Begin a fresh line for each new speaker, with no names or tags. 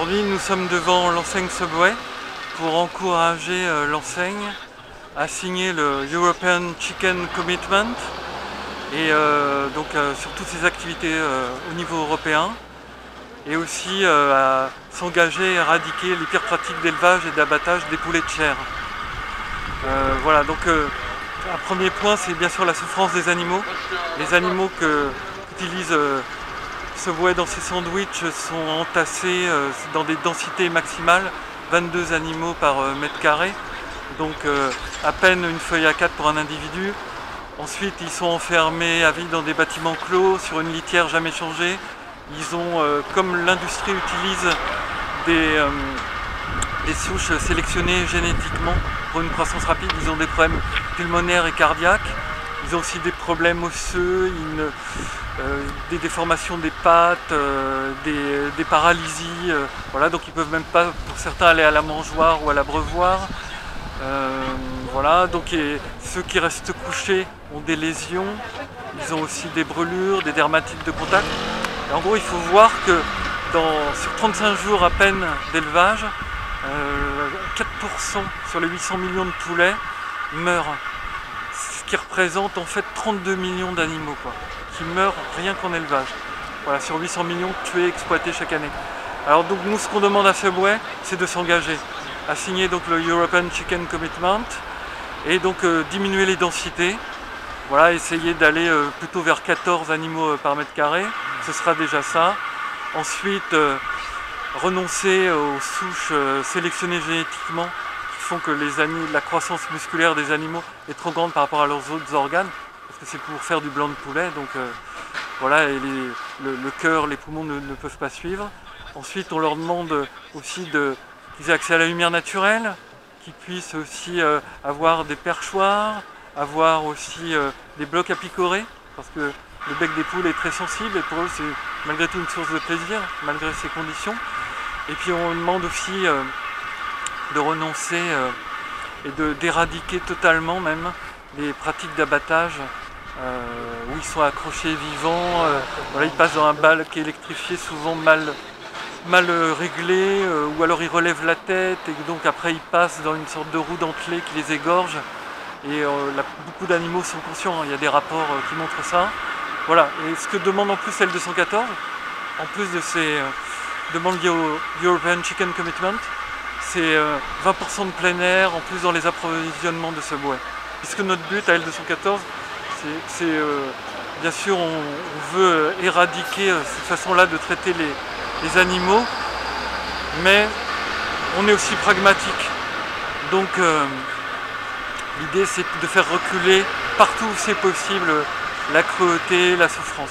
Aujourd'hui, nous sommes devant l'enseigne Subway pour encourager l'enseigne à signer le European Chicken Commitment et sur toutes ses activités au niveau européen, et aussi à s'engager à éradiquer les pires pratiques d'élevage et d'abattage des poulets de chair. Voilà, donc un premier point, c'est bien sûr la souffrance des animaux. Les animaux qu'utilise Subway dans ses sandwichs sont entassés dans des densités maximales, 22 animaux par mètre carré, donc à peine une feuille A4 pour un individu. Ensuite, ils sont enfermés à vie dans des bâtiments clos, sur une litière jamais changée. Ils ont, comme l'industrie utilise des souches sélectionnées génétiquement pour une croissance rapide, ils ont des problèmes pulmonaires et cardiaques. Ils ont aussi des problèmes osseux, des déformations des pattes, des paralysies. Voilà, donc ils ne peuvent même pas, pour certains, aller à la mangeoire ou à l'abreuvoir. Voilà, donc ceux qui restent couchés ont des lésions. Ils ont aussi des brûlures, des dermatites de contact. Et en gros, il faut voir que sur 35 jours à peine d'élevage, 4% sur les 800 millions de poulets meurent. Ce qui représente en fait 32 millions d'animaux qui meurent rien qu'en élevage. Voilà, sur 800 millions tués, exploités chaque année. Alors donc nous, ce qu'on demande à Subway, c'est de s'engager à signer donc le European Chicken Commitment et donc diminuer les densités. Voilà, essayer d'aller plutôt vers 14 animaux par mètre carré, ce sera déjà ça. Ensuite, renoncer aux souches sélectionnées génétiquement qui font que la croissance musculaire des animaux est trop grande par rapport à leurs autres organes, parce que c'est pour faire du blanc de poulet, donc voilà, et le cœur, les poumons ne peuvent pas suivre. Ensuite, on leur demande aussi qu'ils aient accès à la lumière naturelle, qu'ils puissent aussi avoir des perchoirs, avoir aussi des blocs à picorer, parce que le bec des poules est très sensible et pour eux c'est malgré tout une source de plaisir, malgré ces conditions. Et puis on demande aussi de renoncer et d'éradiquer totalement même les pratiques d'abattage où ils sont accrochés vivants. Voilà, ils passent dans un bac électrifié souvent mal réglé, ou alors ils relèvent la tête et donc après ils passent dans une sorte de roue dentelée qui les égorge. Et beaucoup d'animaux sont conscients, hein. Il y a des rapports qui montrent ça. Voilà, et ce que demande en plus L214, en plus de ces demandes liées au European Chicken Commitment, c'est 20% de plein air en plus dans les approvisionnements de Subway. Puisque notre but à L214, c'est bien sûr on veut éradiquer cette façon-là de traiter les animaux, mais on est aussi pragmatique. Donc l'idée c'est de faire reculer partout où c'est possible la cruauté, la souffrance,